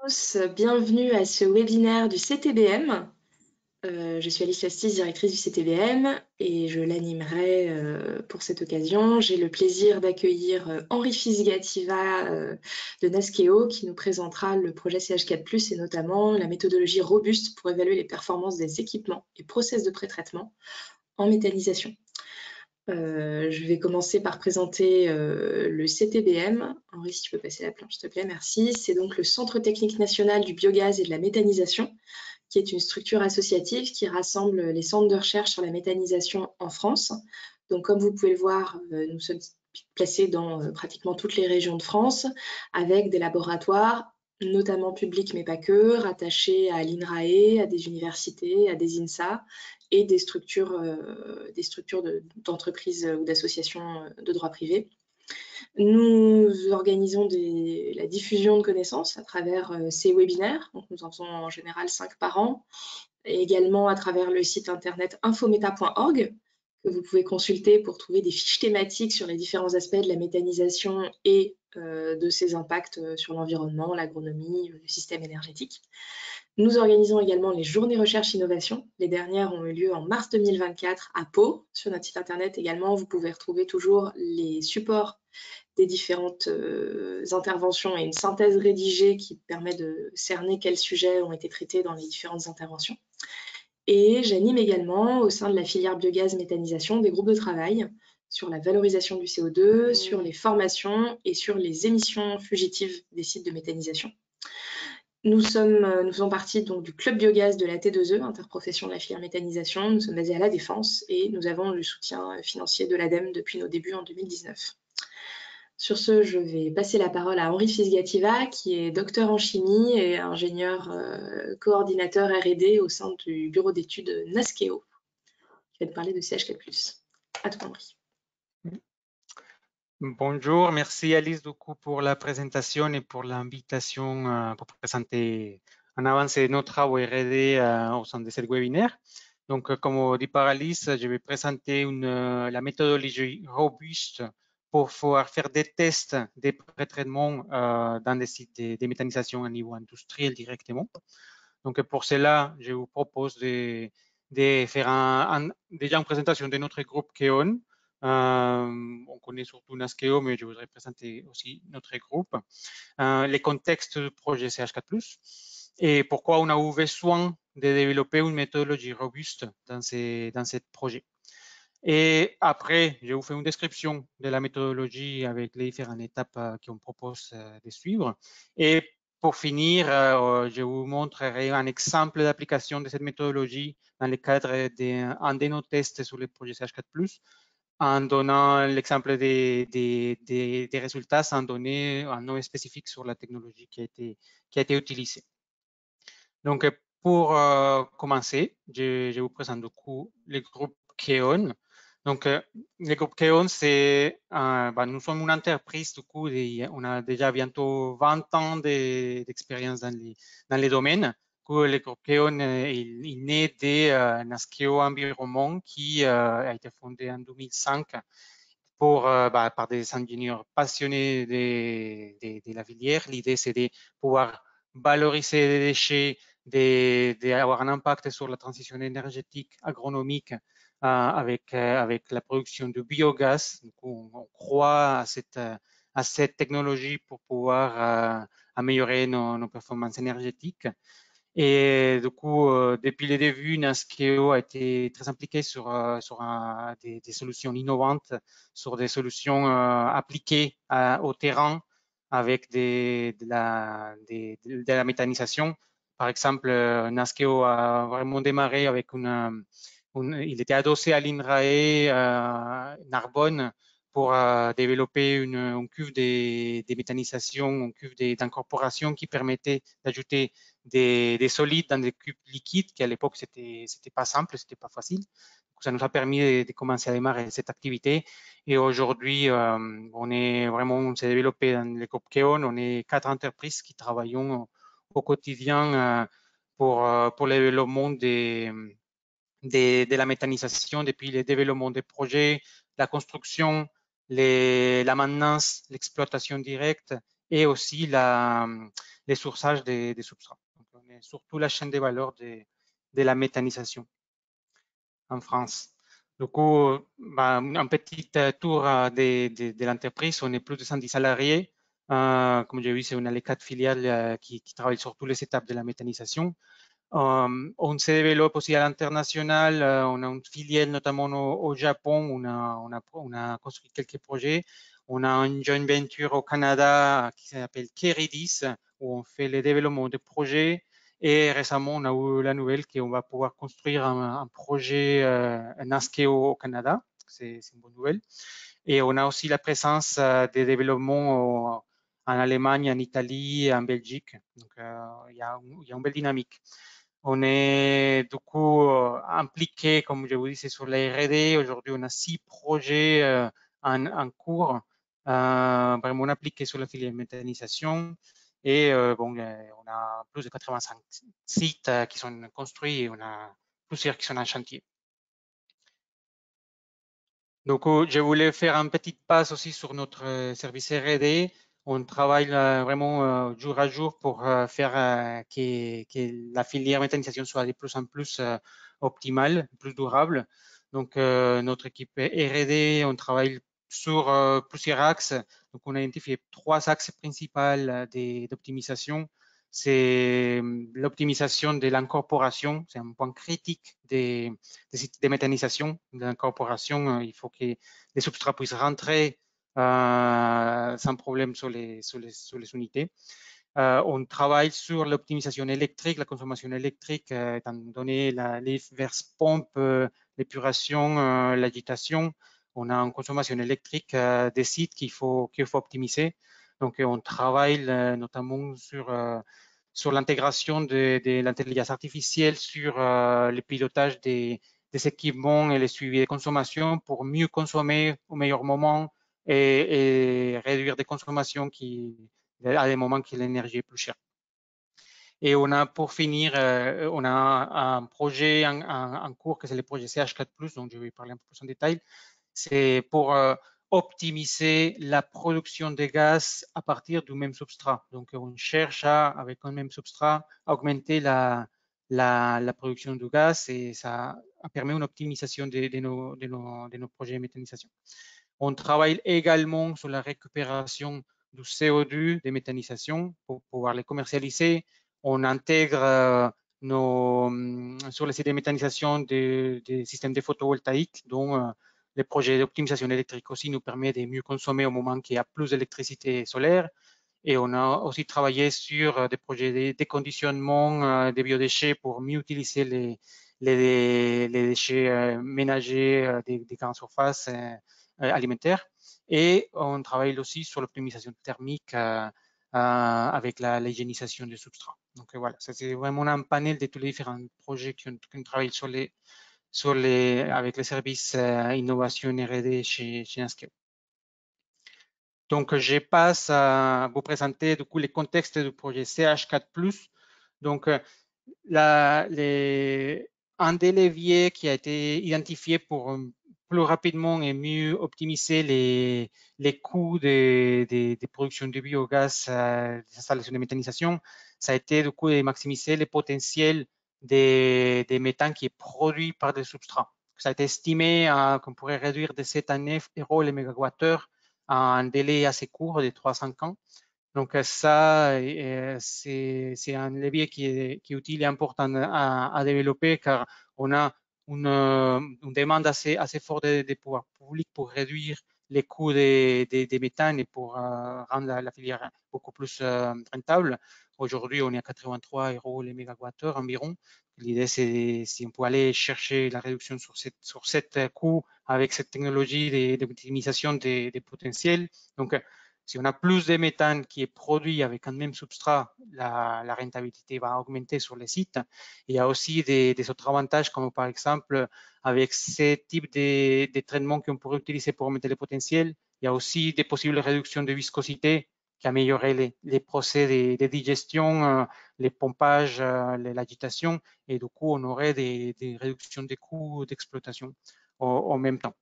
Tous, bienvenue à ce webinaire du CTBM. Je suis Alice Lastis, directrice du CTBM, et je l'animerai pour cette occasion. J'ai le plaisir d'accueillir Henri Fisgativa de Nasqueo qui nous présentera le projet CH4+, et notamment la méthodologie robuste pour évaluer les performances des équipements et process de pré-traitement en méthanisation. Je vais commencer par présenter le CTBM. Henri, si tu peux passer la planche, s'il te plaît, merci. C'est donc le Centre technique national du biogaz et de la méthanisation, qui est une structure associative qui rassemble les centres de recherche sur la méthanisation en France. Donc, comme vous pouvez le voir, nous sommes placés dans pratiquement toutes les régions de France, avec des laboratoires, notamment publics mais pas que, rattachés à l'INRAE, à des universités, à des INSA et des structures d'entreprises ou d'associations de droit privé. Nous organisons la diffusion de connaissances à travers ces webinaires, donc nous en faisons en général 5 par an, et également à travers le site internet infometa.org, que vous pouvez consulter pour trouver des fiches thématiques sur les différents aspects de la méthanisation et de ses impacts sur l'environnement, l'agronomie, le système énergétique. Nous organisons également les journées recherche-innovation. Les dernières ont eu lieu en mars 2024 à Pau. Sur notre site internet également, vous pouvez retrouver toujours les supports des différentes interventions et une synthèse rédigée qui permet de cerner quels sujets ont été traités dans les différentes interventions. Et j'anime également au sein de la filière biogaz méthanisation des groupes de travail sur la valorisation du CO2, sur les formations et sur les émissions fugitives des sites de méthanisation. Nous faisons partie donc du club biogaz de la T2E, interprofession de la filière méthanisation. Nous sommes basés à La Défense et nous avons le soutien financier de l'ADEME depuis nos débuts en 2019. Sur ce, je vais passer la parole à Henri Fisgativa, qui est docteur en chimie et ingénieur coordinateur R&D au sein du bureau d'études Nasqueo. Je vais te parler de CH4+. À toi, Henri. Bonjour, merci Alice beaucoup pour la présentation et pour l'invitation pour présenter en avance nos travaux R&D au sein de ce webinaire. Donc, comme dit par Alice, je vais présenter la méthodologie robuste pour pouvoir faire des tests des pré-traitements dans des sites de méthanisation à niveau industriel directement. Donc, pour cela, je vous propose de faire déjà une présentation de notre groupe KEON. On connaît surtout Nasqueo, mais je voudrais présenter aussi notre groupe. Les contextes du projet CH4+, et pourquoi on a eu besoin de développer une méthodologie robuste dans ce projet. Et après, je vous fais une description de la méthodologie avec les différentes étapes qu'on propose de suivre. Et pour finir, je vous montrerai un exemple d'application de cette méthodologie dans le cadre d'un de nos tests sur le projet CH4+, en donnant l'exemple des résultats sans donner un nom spécifique sur la technologie qui a été utilisée. Donc, pour commencer, je vous présente du coup le groupe KEON. Donc, le groupe KEON, nous sommes une entreprise, du coup, on a déjà bientôt 20 ans d'expérience dans les domaines. Le groupe KEON, il naît de Nasqueo Environnement, qui a été fondé en 2005 par des ingénieurs passionnés de la filière. L'idée, c'est de pouvoir valoriser les déchets, d'avoir un impact sur la transition énergétique, agronomique, avec la production de biogaz. Du coup, on croit à cette technologie pour pouvoir améliorer nos performances énergétiques. Et du coup, depuis le début, Nasqueo a été très impliqué sur des solutions innovantes, sur des solutions appliquées au terrain avec de la méthanisation. Par exemple, Nasqueo a vraiment démarré avec il était adossé à l'INRAE Narbonne pour développer une cuve de méthanisation, une cuve d'incorporation qui permettait d'ajouter des solides dans des cubes liquides, qui à l'époque, c'était pas simple, c'était pas facile. Donc, ça nous a permis de commencer à démarrer cette activité. Et aujourd'hui, on s'est développé dans le groupe KEON. On est 4 entreprises qui travaillons au quotidien pour le développement de la méthanisation, depuis le développement des projets, la construction, la maintenance, l'exploitation directe et aussi les sourçages des substrats. Donc, on est surtout la chaîne des valeurs de la méthanisation en France. Du coup, un petit tour de l'entreprise. On est plus de 110 salariés. Comme j'ai vu, c'est une des 4 filiales qui travaillent sur toutes les étapes de la méthanisation. On se développe aussi à l'international. On a une filiale notamment au Japon. On a construit quelques projets. On a une joint venture au Canada qui s'appelle Keridis, où on fait le développement de projets. Et récemment, on a eu la nouvelle qu'on va pouvoir construire un projet, un ASKE au Canada. C'est une bonne nouvelle. Et on a aussi la présence des développements en Allemagne, en Italie, en Belgique. Donc, il y a une belle dynamique. On est du coup impliqué, comme je vous disais, sur la R&D. Aujourd'hui, on a 6 projets en cours, vraiment impliqués sur la filière méthanisation. Et bon, on a plus de 85 sites qui sont construits et on a plusieurs qui sont en chantier. Donc, je voulais faire un petit passe aussi sur notre service R&D. On travaille vraiment jour à jour pour faire que la filière méthanisation soit de plus en plus optimale, plus durable. Donc, notre équipe R&D, on travaille sur plusieurs axes. Donc, on a identifié 3 axes principaux d'optimisation. C'est l'optimisation de l'incorporation, c'est un point critique des sites de méthanisation, de l'incorporation. Il faut que les substrats puissent rentrer sans problème sur les unités. On travaille sur l'optimisation électrique, la consommation électrique, étant donné les verses pompes, l'épuration, l'agitation. On a une consommation électrique des sites qu'il faut optimiser. Donc, on travaille notamment sur l'intégration de l'intelligence artificielle, sur le pilotage des équipements et le suivi des consommations pour mieux consommer au meilleur moment et réduire des consommations à des moments où l'énergie est plus chère. Et on a pour finir, on a un projet en cours que c'est le projet CH4+, dont je vais parler un peu plus en détail. C'est pour optimiser la production de gaz à partir du même substrat. Donc, on cherche avec un même substrat, à augmenter la production de gaz et ça permet une optimisation de nos projets de méthanisation. On travaille également sur la récupération du CO2 de méthanisation pour pouvoir les commercialiser. On intègre sur les sites de méthanisation des systèmes de photovoltaïque, dont les projets d'optimisation électrique aussi nous permettent de mieux consommer au moment qu'il y a plus d'électricité solaire. Et on a aussi travaillé sur des projets de déconditionnement des biodéchets pour mieux utiliser les déchets ménagers des grandes surfaces alimentaires. Et on travaille aussi sur l'optimisation thermique avec l'hygiénisation des substrats. Donc voilà, ça c'est vraiment un panel de tous les différents projets qu'on travaille avec les services innovation R&D chez Nasqueo. Donc, je passe à vous présenter du coup les contextes du projet CH4+. Donc, un des leviers qui a été identifié pour plus rapidement et mieux optimiser les coûts des productions de biogaz des installations de méthanisation, ça a été du coup de maximiser le potentiel des méthanes qui est produit par des substrats. Ça a été estimé qu'on pourrait réduire de 7 à 9 euros les mégawattheures à un délai assez court de 3 à 5 ans. Donc ça, c'est un levier qui est utile et important à développer car on a une demande assez forte des pouvoirs publics pour réduire les coûts des méthanes et pour rendre la filière beaucoup plus rentable. Aujourd'hui, on est à 83 euros les mégawattheures environ. L'idée, c'est si on peut aller chercher la réduction sur cette coût avec cette technologie d'optimisation des potentiels. Donc, si on a plus de méthane qui est produit avec un même substrat, la rentabilité va augmenter sur les sites. Il y a aussi des autres avantages, comme par exemple, avec ces types de traitements qu'on pourrait utiliser pour augmenter le potentiel, il y a aussi des possibles réductions de viscosité qui amélioreraient les procès de digestion, les pompages, l'agitation, et du coup, on aurait des réductions des coûts d'exploitation en même temps.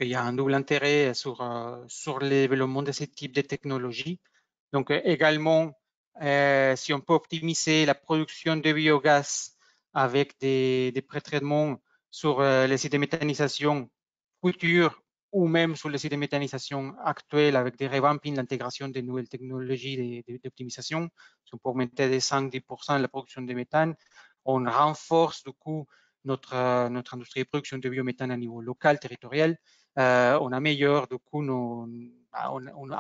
Il y a un double intérêt sur le développement de ce type de technologie. Donc également, si on peut optimiser la production de biogaz avec des pré-traitements sur les sites de méthanisation futurs ou même sur les sites de méthanisation actuels avec des revampings, l'intégration des nouvelles technologies d'optimisation, on peut augmenter de 5-10% la production de méthane. On renforce du coup notre industrie de production de biométhane à niveau local, territorial. On améliore du coup on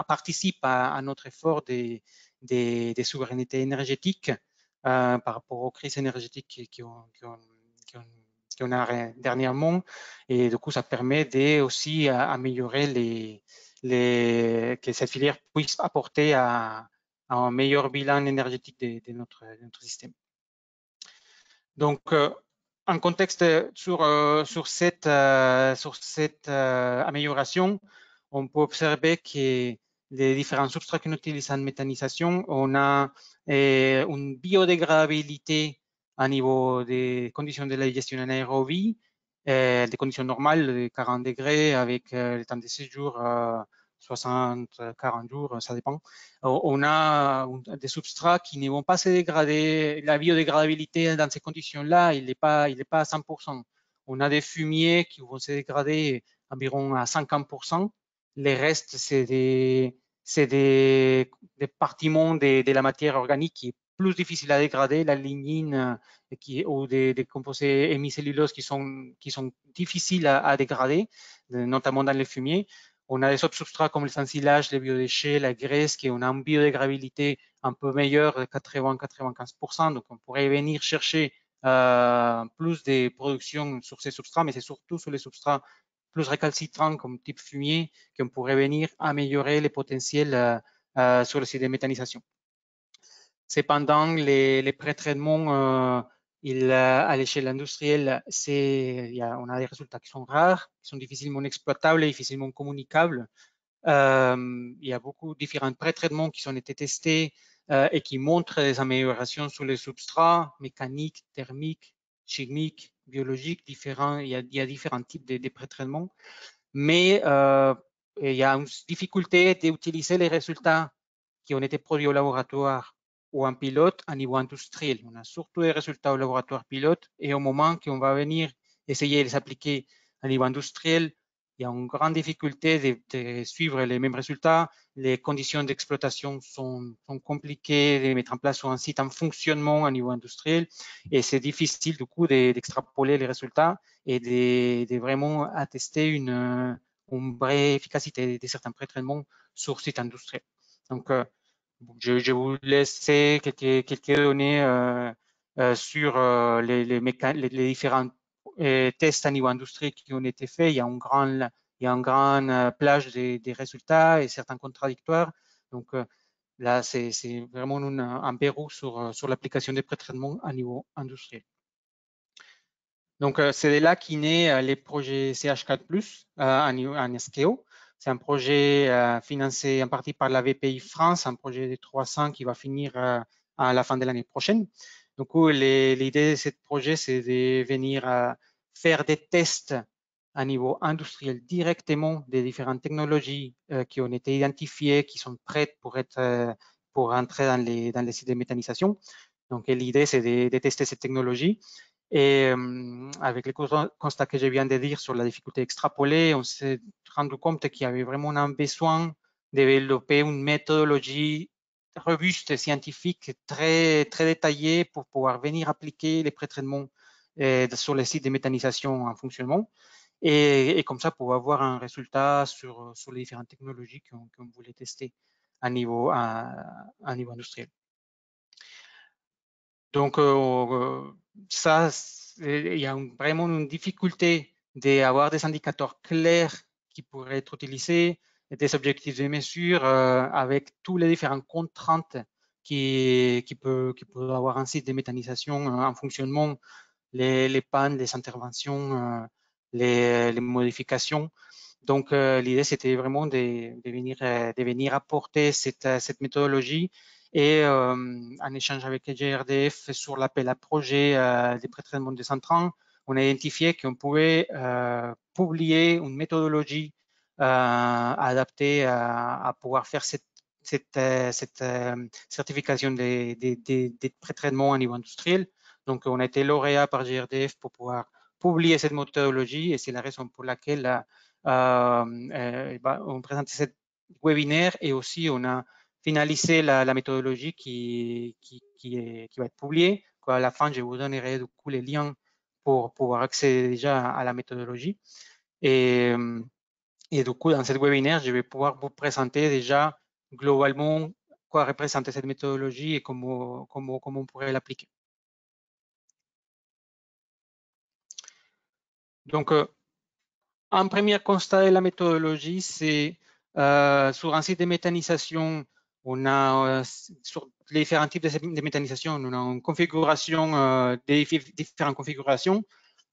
participe à notre effort des souverainetés énergétiques par rapport aux crises énergétiques qu'on a dernièrement. Et du coup, ça permet de aussi améliorer que cette filière puisse apporter à un meilleur bilan énergétique de notre système. Donc, en contexte sur cette amélioration, on peut observer que les différents substrats qu'on utilise en méthanisation, on a une biodégradabilité à niveau des conditions de la digestion anaérobie, des conditions normales de 40 degrés avec le temps de séjour 60, 40 jours, ça dépend. On a des substrats qui ne vont pas se dégrader. La biodégradabilité dans ces conditions-là, il n'est pas à 100%. On a des fumiers qui vont se dégrader environ à 50%. Les restes, c'est des partiments de la matière organique qui est plus difficile à dégrader, la lignine ou des composés hémicelluloses qui sont difficiles à dégrader, notamment dans les fumiers. On a des substrats comme les ensilages, les biodéchets, la graisse, qui ont une biodégradabilité un peu meilleure de 80-95%. Donc, on pourrait venir chercher plus de production sur ces substrats, mais c'est surtout sur les substrats plus récalcitrants comme type fumier qu'on pourrait venir améliorer les potentiels sur le site de méthanisation. Cependant, les pré-traitements à l'échelle industrielle, on a des résultats qui sont rares, qui sont difficilement exploitables et difficilement communicables. Il y a beaucoup de différents pré-traitements qui ont été testés et qui montrent des améliorations sur les substrats mécaniques, thermiques, chimiques, biologiques, différents. Il y a différents types de pré-traitements, mais il y a une difficulté d'utiliser les résultats qui ont été produits au laboratoire ou en pilote à niveau industriel. On a surtout des résultats au laboratoire pilote et au moment qu'on va venir essayer de les appliquer à niveau industriel, il y a une grande difficulté de suivre les mêmes résultats. Les conditions d'exploitation sont compliquées de mettre en place sur un site en fonctionnement à niveau industriel et c'est difficile du coup d'extrapoler les résultats et de vraiment attester une vraie efficacité de certains pré-traitements sur site industriel. Donc, je vous laisse quelques données sur les différents tests à niveau industriel qui ont été faits. Il y a une grande plage des résultats et certains contradictoires. Donc là, c'est vraiment un verrou sur l'application des pré-traitements à niveau industriel. Donc, c'est de là qu'est né les projets CH4+, en SKO. C'est un projet financé en partie par la VPI France, un projet de 300 qui va finir à la fin de l'année prochaine. Donc, l'idée de ce projet, c'est de venir faire des tests à niveau industriel directement des différentes technologies qui ont été identifiées, qui sont prêtes pour entrer dans les sites de méthanisation. Donc, l'idée, c'est de tester cette technologie. Et avec les constats que je viens de dire sur la difficulté extrapolée, on s'est rendu compte qu'il y avait vraiment un besoin de développer une méthodologie robuste, scientifique, très détaillée pour pouvoir venir appliquer les pré-traitements sur les sites de méthanisation en fonctionnement. Et comme ça, pour avoir un résultat sur les différentes technologies qu'on voulait tester à niveau industriel. Donc, ça, il y a vraiment une difficulté d'avoir des indicateurs clairs qui pourraient être utilisés, et des objectifs de mesure avec toutes les différentes contraintes qui peut avoir un site de méthanisation en fonctionnement, les pannes, les interventions, les modifications. Donc, l'idée, c'était vraiment de venir apporter cette méthodologie et en échange avec le GRDF sur l'appel à projet des pré-traitements des intrants, on a identifié qu'on pouvait publier une méthodologie adaptée à pouvoir faire cette certification des pré-traitements au niveau industriel. Donc, on a été lauréat par GRDF pour pouvoir publier cette méthodologie et c'est la raison pour laquelle on présente cette webinaire et aussi on a finalisé la méthodologie qui va être publiée. À la fin, je vous donnerai du coup les liens pour pouvoir accéder déjà à la méthodologie. Et du coup, dans cette webinaire, je vais pouvoir vous présenter déjà globalement quoi représente cette méthodologie et comment on pourrait l'appliquer. Donc, un premier constat de la méthodologie, c'est sur un site de méthanisation, on a sur les différents types de méthanisation, on a une configuration, des différentes configurations.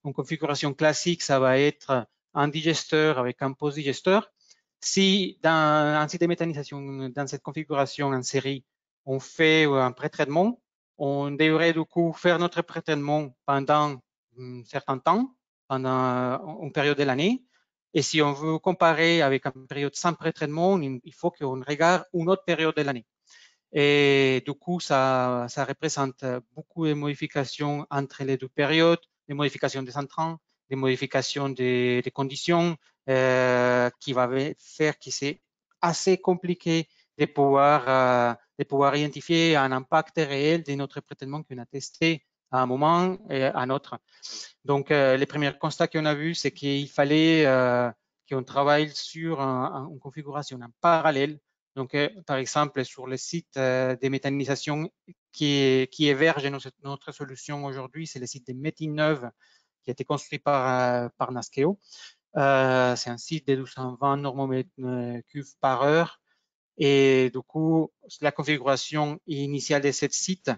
Une configuration classique, ça va être un digesteur avec un post-digesteur. Si dans un site de méthanisation, dans cette configuration en série, on fait un pré-traitement, on devrait du coup faire notre pré-traitement pendant un certain temps, pendant une période de l'année. Et si on veut comparer avec une période sans pré-traitement, il faut qu'on regarde une autre période de l'année. Et du coup, ça représente beaucoup de modifications entre les deux périodes, des modifications des entrants, des modifications des conditions, qui va faire que c'est assez compliqué de pouvoir identifier un impact réel de notre pré-traitement qu'on a testé à un moment et à un autre. Donc, les premiers constats qu'on a vus, c'est qu'il fallait qu'on travaille sur une configuration en parallèle. Donc, par exemple, sur le site de méthanisation qui héberge notre solution aujourd'hui, c'est le site de Métineuve qui a été construit par Naskeo. C'est un site de 220 normomètres cubes par heure. Et du coup, la configuration initiale de ce site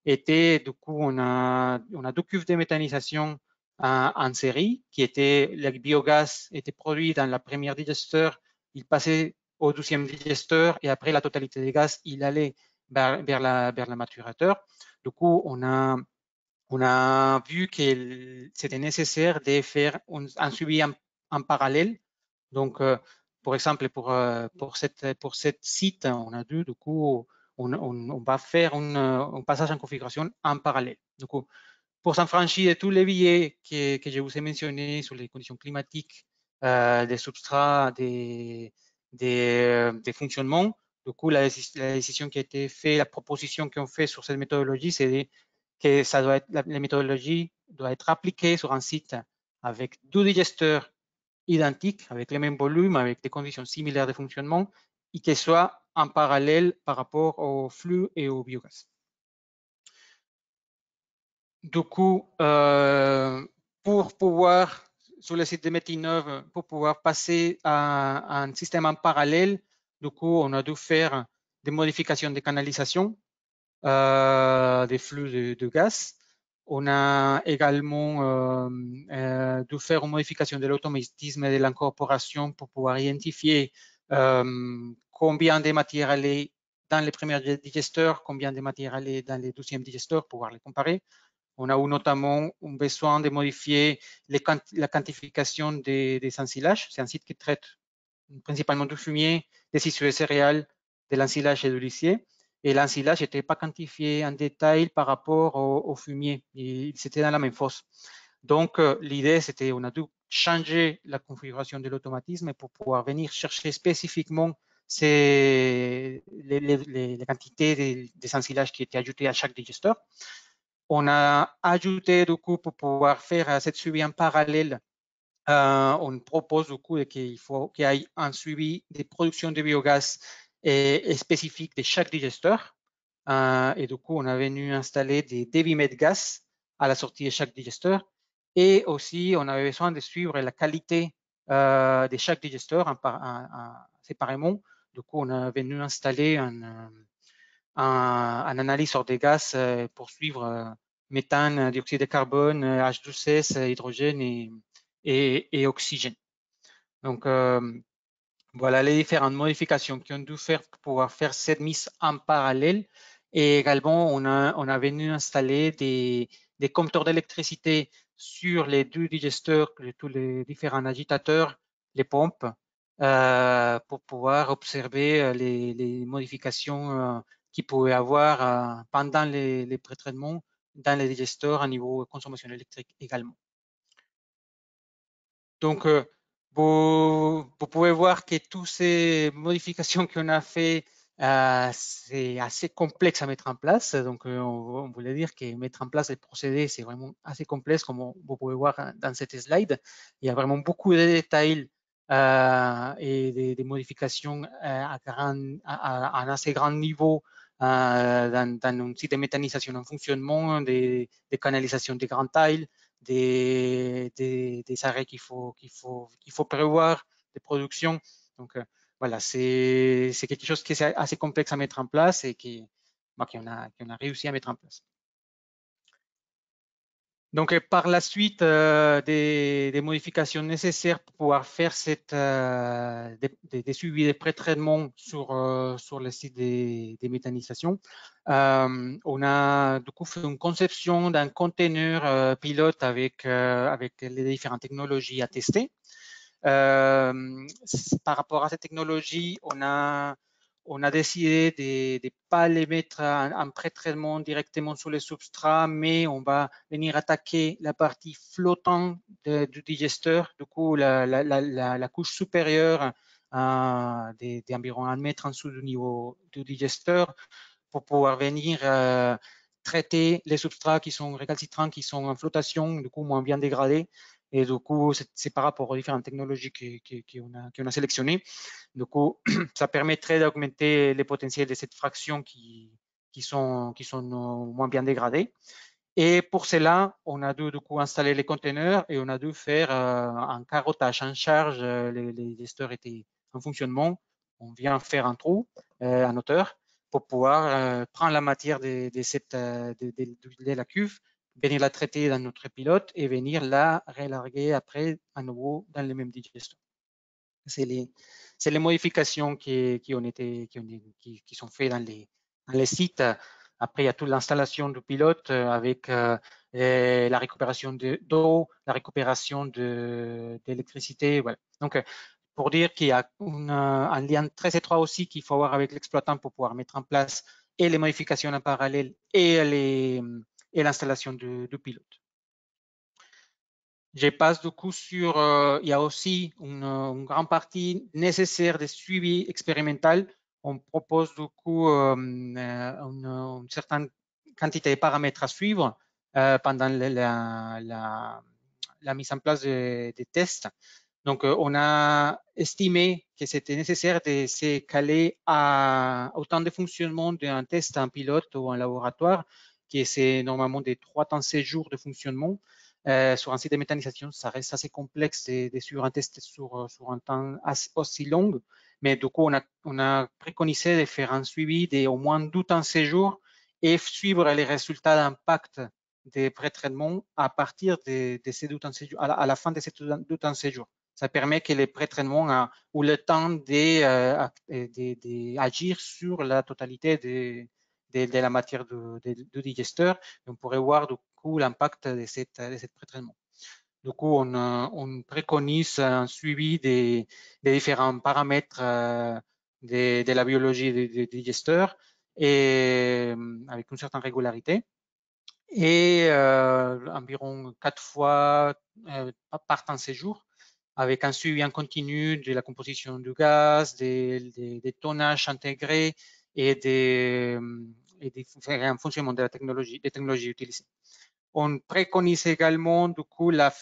était, du coup, on a deux cuves de méthanisation en série, qui était, le biogaz était produit dans la première digesteur, il passait au deuxième digesteur et après la totalité des gaz, il allait vers la maturateur. Du coup, on a vu que c'était nécessaire de faire un suivi en parallèle. Donc, par exemple, pour cette site, on a dû, du coup, on va faire un passage en configuration en parallèle. Du coup, pour s'affranchir de tous les biais que je vous ai mentionnés sur les conditions climatiques, des substrats, des fonctionnements, du coup, la décision qui a été faite, la proposition qu'on fait sur cette méthodologie, c'est que ça doit être, la méthodologie doit être appliquée sur un site avec deux digesteurs identiques, avec les mêmes volumes, avec des conditions similaires de fonctionnement, et qu'elles soient en parallèle par rapport au flux et au biogaz. Du coup, pour pouvoir, sur le site de Métineuve, pour pouvoir passer à un système en parallèle, du coup, on a dû faire des modifications de canalisation des flux de gaz. On a également dû faire une modification de l'automatisme de l'incorporation pour pouvoir identifier combien de matière allait dans les premiers digesteurs, combien de matière allait dans les deuxièmes digesteurs, pour pouvoir les comparer. On a eu notamment un besoin de modifier la quantification des ensilages. C'est un site qui traite principalement du fumier, des issues de céréales, de l'ensilage et du lisier. Et l'ensilage n'était pas quantifié en détail par rapport au fumier. C'était dans la même fosse. Donc, l'idée, c'était on a dû changer la configuration de l'automatisme pour pouvoir venir chercher spécifiquement les quantités des ensilages qui étaient ajoutées à chaque digesteur. On a ajouté, du coup, pour pouvoir faire cette suivi en parallèle, on propose du coup qu'il faut qu'il y ait un suivi des productions de biogaz spécifique de chaque digesteur. Et du coup, on a venu installer des débitmètres gaz à la sortie de chaque digesteur. Et aussi, on avait besoin de suivre la qualité de chaque digesteur séparément. Du coup, on a venu installer un analyseur des gaz pour suivre méthane, dioxyde de carbone, H12S, hydrogène et oxygène. Donc, voilà les différentes modifications qu'on a dû faire pour pouvoir faire cette mise en parallèle. Et également, on a venu installer des compteurs d'électricité sur les deux digesteurs, tous les différents agitateurs, les pompes, pour pouvoir observer les modifications qu'il pouvait avoir pendant les pré-traitements dans les digesteurs à niveau consommation électrique également. Donc, vous pouvez voir que toutes ces modifications qu'on a fait, c'est assez complexe à mettre en place. Donc, on voulait dire que mettre en place les procédés, c'est vraiment assez complexe, comme vous pouvez voir dans cette slide. Il y a vraiment beaucoup de détails et des modifications à un assez grand niveau dans un site de méthanisation en fonctionnement, des canalisations de grande taille, des arrêts qu'il faut prévoir, des productions. Donc, voilà, c'est quelque chose qui est assez complexe à mettre en place et qu'on a réussi à mettre en place. Donc, par la suite, des modifications nécessaires pour pouvoir faire des suivis de pré-traitement sur le site des méthanisations. On a du coup fait une conception d'un conteneur pilote avec les différentes technologies à tester. Par rapport à cette technologie, on a décidé de ne pas les mettre en pré-traitement directement sur les substrats, mais on va venir attaquer la partie flottante du digesteur, du coup la couche supérieure d'environ 1 mètre en dessous du niveau du digesteur, pour pouvoir venir traiter les substrats qui sont récalcitrants, qui sont en flottation, du coup moins bien dégradés. Et du coup, c'est par rapport aux différentes technologies qu'on a sélectionnées. Du coup, ça permettrait d'augmenter les potentiels de cette fraction qui sont moins bien dégradés. Et pour cela, on a dû du coup installer les conteneurs et on a dû faire un carottage en charge. Les gesteurs étaient en fonctionnement. On vient faire un trou en hauteur pour pouvoir prendre la matière de la cuve, venir la traiter dans notre pilote et venir la relarguer après à nouveau dans le même digesteur. C'est les modifications qui sont faites dans les sites. Après, il y a toute l'installation du pilote avec la récupération d'eau, la récupération d'électricité. Voilà. Donc, pour dire qu'il y a un lien très étroit aussi qu'il faut avoir avec l'exploitant pour pouvoir mettre en place et les modifications en parallèle et l'installation du pilote. Je passe du coup sur, il y a aussi une grande partie nécessaire de suivi expérimental. On propose du coup une certaine quantité de paramètres à suivre pendant la mise en place des tests. Donc, on a estimé que c'était nécessaire de se caler au temps de fonctionnement d'un test en pilote ou en laboratoire, qui c'est normalement des 3 temps 16 jours de fonctionnement. Sur un site de méthanisation, ça reste assez complexe de suivre un test sur un temps aussi long. Mais du coup, on a préconisé de faire un suivi d'au moins 12 temps 16 jours et suivre les résultats d'impact des pré-traitements à partir de ces 12 temps 16 jours, à la fin de ces 12 temps 16 jours. Ça permet que les pré-traitements ont le temps d'agir sur la totalité de la matière du digesteur. On pourrait voir du coup l'impact de cette pré-traitement. Du coup, on préconise un suivi des différents paramètres de la biologie du digesteur et avec une certaine régularité. Et environ 4 fois par temps séjour, avec un suivi en continu de la composition du gaz, des tonnages intégrés et des fonctionnement de des technologies utilisées. On préconise également du coup la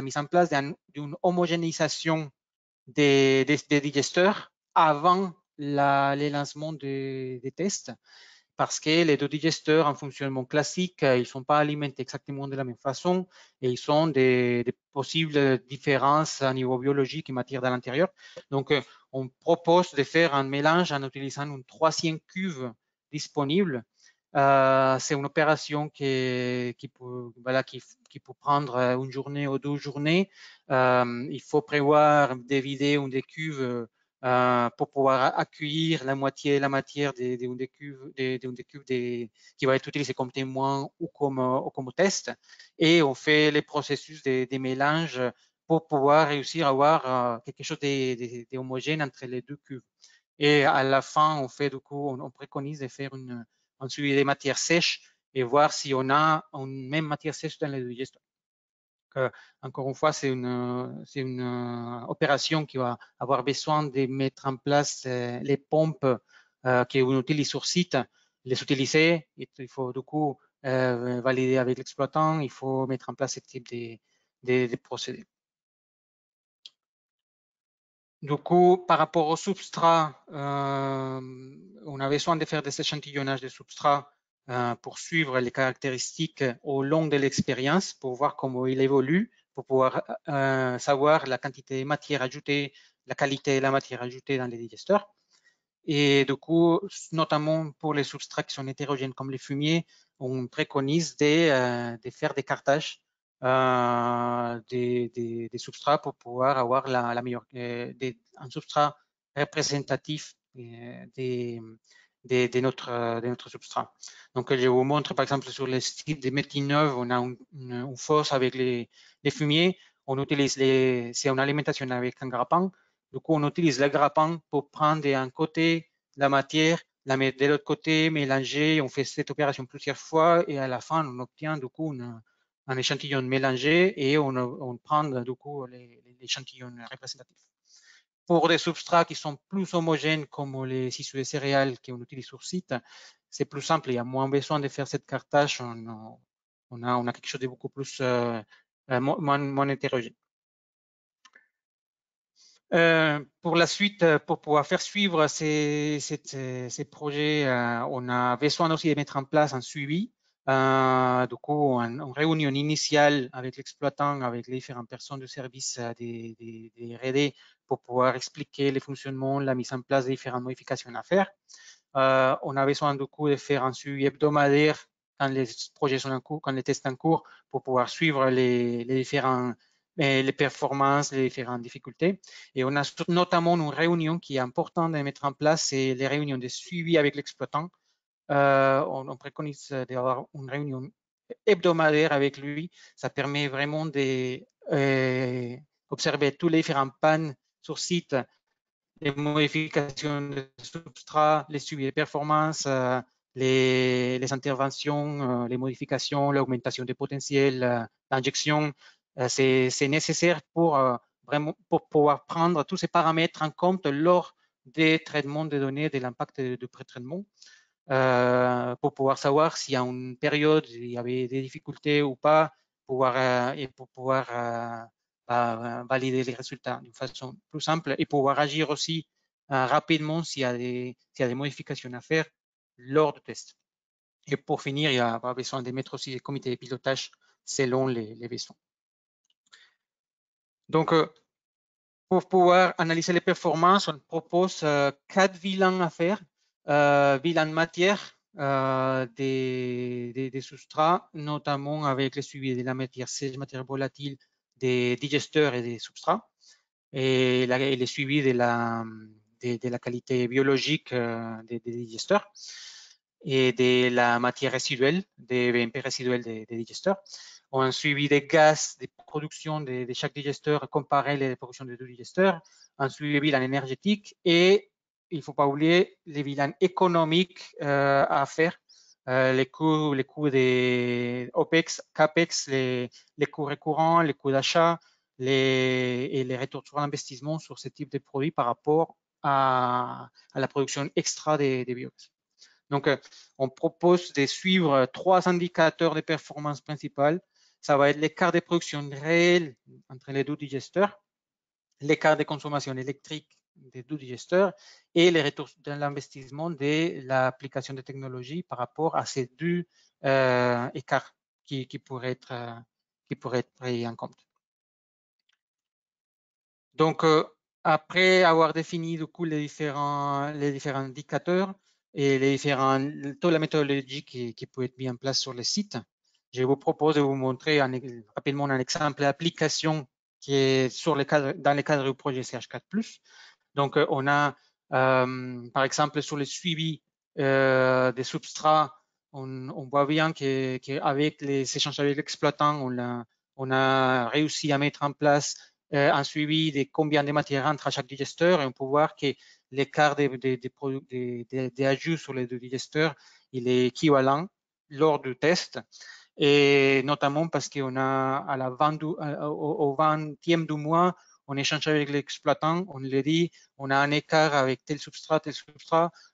mise en place d'une homogénéisation des digesteurs avant les lancements des tests, parce que les deux digesteurs en fonctionnement classique, ils ne sont pas alimentés exactement de la même façon et ils ont des possibles différences à niveau biologique et matière à l'intérieur. Donc, on propose de faire un mélange en utilisant une 3e cuve disponible. C'est une opération qui peut prendre une journée ou 2 journées. Il faut prévoir des vider une des cuves pour pouvoir accueillir la moitié de la matière d'une des cuves qui va être utilisée comme témoin ou comme test. Et on fait les processus des mélanges pour pouvoir réussir à avoir quelque chose d'homogène entre les deux cuves. Et à la fin, on fait du coup, on préconise de faire un suivi des matières sèches et voir si on a une même matière sèche dans les deux digesteurs. Encore une fois, c'est une opération qui va avoir besoin de mettre en place les pompes qu'on utilise sur site, les utiliser. Il faut du coup valider avec l'exploitant, il faut mettre en place ce type de procédés. Du coup, par rapport au substrat, on a besoin de faire des échantillonnages de substrat pour suivre les caractéristiques au long de l'expérience, pour voir comment il évolue, pour pouvoir savoir la quantité de matière ajoutée, la qualité de la matière ajoutée dans les digesteurs. Et du coup, notamment pour les substrats qui sont hétérogènes comme les fumiers, on préconise de faire des cartages des substrats pour pouvoir avoir la meilleure, un substrat représentatif de notre substrat. Donc, je vous montre par exemple sur le site de Métineuve, on a une fosse avec les fumiers. On utilise c'est une alimentation avec un grappin. Du coup, on utilise le grappin pour prendre d'un côté la matière, la mettre de l'autre côté, mélanger. On fait cette opération plusieurs fois et à la fin, on obtient du coup un échantillon mélangé et on prend du coup l'échantillon représentatif. Pour des substrats qui sont plus homogènes comme les issus de céréales qu'on utilise sur site, c'est plus simple, il y a moins besoin de faire cette cartage, on a quelque chose de beaucoup plus moins hétérogène. Pour la suite, pour pouvoir faire suivre ces projets, on a besoin aussi de mettre en place un suivi. Du coup, une réunion initiale avec l'exploitant, avec les différentes personnes de service des R&D pour pouvoir expliquer le fonctionnement, la mise en place des différentes modifications à faire. On a besoin du coup de faire un suivi hebdomadaire quand les projets sont en cours, quand les tests sont en cours, pour pouvoir suivre les différents les performances, les différentes difficultés. Et on a notamment une réunion qui est importante de mettre en place, c'est les réunions de suivi avec l'exploitant. On préconise d'avoir une réunion hebdomadaire avec lui. Ça permet vraiment d'observer tous les différents pannes sur site, les modifications de substrat, les suivis de performance, les interventions, les modifications, l'augmentation des potentiels d'injection. C'est nécessaire pour vraiment pour pouvoir prendre tous ces paramètres en compte lors des traitements de données, de l'impact de pré-traitement, pour pouvoir savoir s'il y a une période, il y avait des difficultés ou pas, et pour pouvoir valider les résultats d'une façon plus simple et pouvoir agir aussi rapidement s'il y a des modifications à faire lors du test. Et pour finir, il y a besoin de mettre aussi des comités de pilotage selon les besoins. Donc, pour pouvoir analyser les performances, on propose 4 bilans à faire. Bilan matière des substrats, notamment avec le suivi de la matière sèche, matière volatile, des digesteurs et des substrats, et le suivi de la qualité biologique des digesteurs et de la matière résiduelle, des BMP résiduels des digesteurs. On a un suivi des gaz de production de chaque digesteur, comparer les productions des deux digesteurs, un suivi bilan énergétique et il ne faut pas oublier les bilans économiques à faire, les coûts des OPEX, CAPEX, les coûts récurrents, les coûts d'achat et les retours sur investissement sur ce type de produits par rapport à la production extra des biogaz. Donc, on propose de suivre 3 indicateurs de performance principales. Ça va être l'écart de production réel entre les deux digesteurs, l'écart de consommation électrique des deux digesteurs et les retours de l'investissement de l'application de technologies par rapport à ces deux écarts qui pourraient être pris en compte. Donc, après avoir défini du coup les différents indicateurs et les toute la méthodologie qui peut être mise en place sur le site, je vous propose de vous montrer rapidement un exemple d'application qui est dans le cadre du projet CH4+. Donc, on a, par exemple, sur le suivi des substrats, on voit bien qu'avec les échanges avec l'exploitant, on a réussi à mettre en place un suivi de combien de matières rentrent à chaque digesteur et on peut voir que l'écart des ajouts sur les deux digesteurs, il est équivalent lors du test. Et notamment parce qu'on a au 20e du mois, on échange avec l'exploitant, on lui dit, on a un écart avec tel substrat,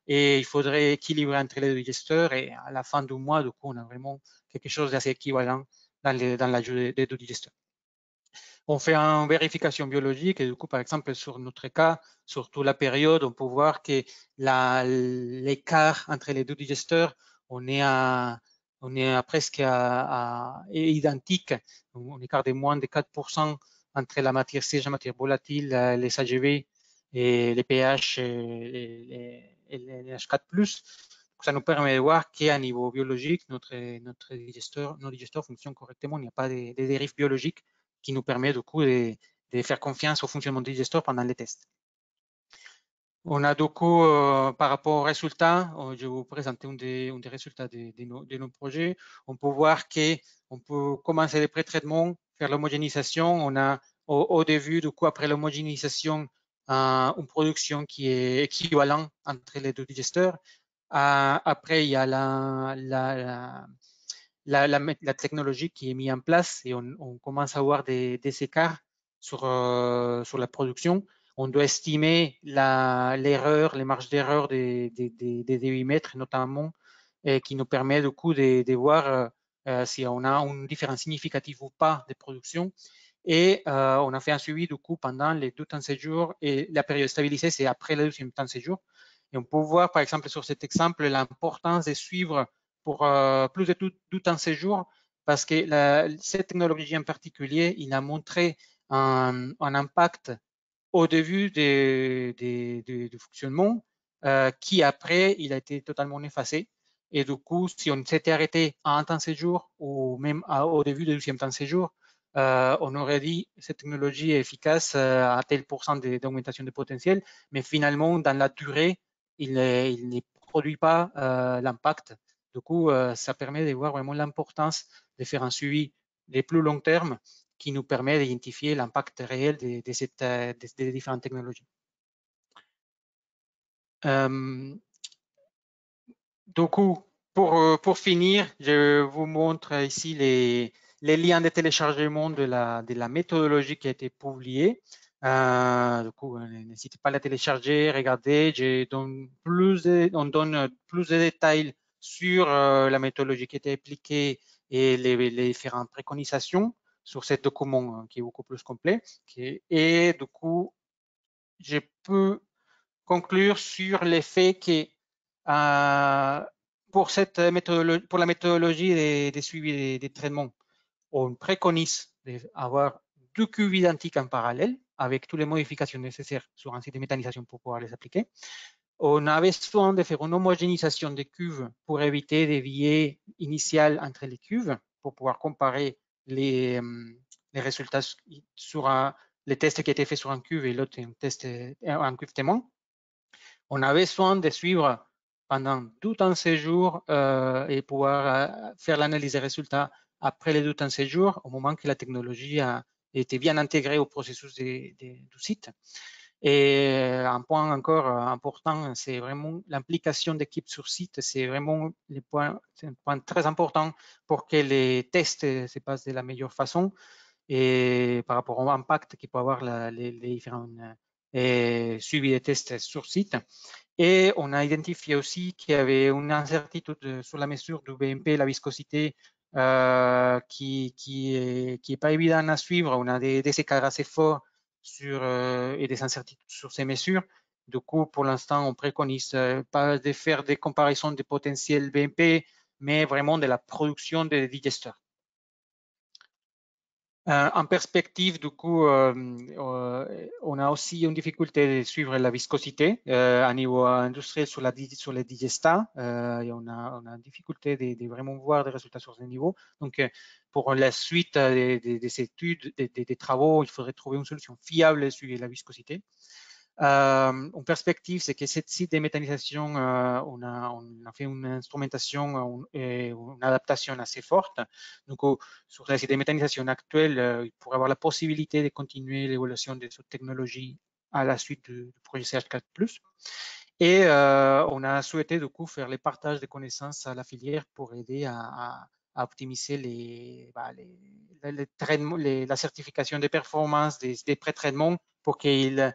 et il faudrait équilibrer entre les deux digesteurs. Et à la fin du mois, du coup, on a vraiment quelque chose d'assez équivalent dans l'ajout des deux digesteurs. On fait une vérification biologique et du coup, par exemple, sur notre cas, sur toute la période, on peut voir que l'écart entre les deux digesteurs, on est presque identique, on écart de moins de 4% entre la matière sèche, la matière volatile, les AGV et les pH et les H4+. Ça nous permet de voir qu'à niveau biologique, nos digesteurs fonctionnent correctement, il n'y a pas de dérives biologiques qui nous permet du coup de faire confiance au fonctionnement du digesteur pendant les tests. On a du coup, par rapport aux résultats, je vais vous présenter un des résultats de nos projets. On peut voir qu'on peut commencer les pré-traitements, faire l'homogénéisation. On a au début, du coup, après l'homogénéisation, une production qui est équivalente entre les deux digesteurs. Après, il y a la technologie qui est mise en place et on commence à avoir des écarts sur la production. On doit estimer l'erreur, les marges d'erreur des débitmètres notamment, qui nous permet du coup de voir si on a une différence significative ou pas de production. Et on a fait un suivi du coup pendant les 2 temps de séjour et la période stabilisée, c'est après le 2e temps de séjour. Et on peut voir par exemple sur cet exemple l'importance de suivre pour plus de 2 temps de séjour parce que cette technologie en particulier, il a montré un impact au début du fonctionnement qui après, il a été totalement effacé. Et du coup, si on s'était arrêté à un temps de séjour ou même au début du 2e temps de séjour, on aurait dit que cette technologie est efficace à tel pourcent d'augmentation de potentiel, mais finalement, dans la durée, il ne produit pas l'impact. Du coup, ça permet de voir vraiment l'importance de faire un suivi de plus long terme qui nous permet d'identifier l'impact réel des différentes technologies. Du coup, pour finir, je vous montre ici les liens de téléchargement de la méthodologie qui a été publiée. Du coup, n'hésitez pas à la télécharger, regardez. On donne plus de détails sur la méthodologie qui a été appliquée et les différentes préconisations sur ce document qui est beaucoup plus complet. Et du coup, je peux conclure sur le fait que pour la méthodologie des suivis des traitements, on préconise d'avoir 2 cuves identiques en parallèle avec toutes les modifications nécessaires sur un site de méthanisation pour pouvoir les appliquer. On a besoin de faire une homogénéisation des cuves pour éviter des biais initiaux entre les cuves pour pouvoir comparer les résultats sur les tests qui étaient faits sur un cuve et l'autre un cuve témoin. On a besoin de suivre pendant tout un séjour et pouvoir faire l'analyse des résultats après les 2 temps de séjour au moment que la technologie a été bien intégrée au processus du site. Et un point encore important, c'est vraiment l'implication d'équipes sur site. C'est vraiment un point très important pour que les tests se passent de la meilleure façon et par rapport au impact qu'il peut avoir les différents suivis des tests sur site. Et on a identifié aussi qu'il y avait une incertitude sur la mesure du BMP, la viscosité, qui est pas évident à suivre. On a des écarts assez forts et des incertitudes sur ces mesures. Du coup, pour l'instant, on préconise pas de faire des comparaisons de potentiel BMP, mais vraiment de la production des digesteurs. En perspective, du coup, on a aussi une difficulté de suivre la viscosité à niveau industriel sur les digestats. Et on a une difficulté de vraiment voir des résultats sur ce niveau. Donc, pour la suite des études, des travaux, il faudrait trouver une solution fiable de suivre la viscosité. En perspective, c'est que ce site de méthanisation, on a fait une instrumentation et une adaptation assez forte. Donc, sur les sites de méthanisation actuels, il pourrait avoir la possibilité de continuer l'évolution de cette technologie à la suite du projet CH4+. Et on a souhaité du coup faire les partages de connaissances à la filière pour aider à optimiser la certification des performances des pré-traitements pour qu'ils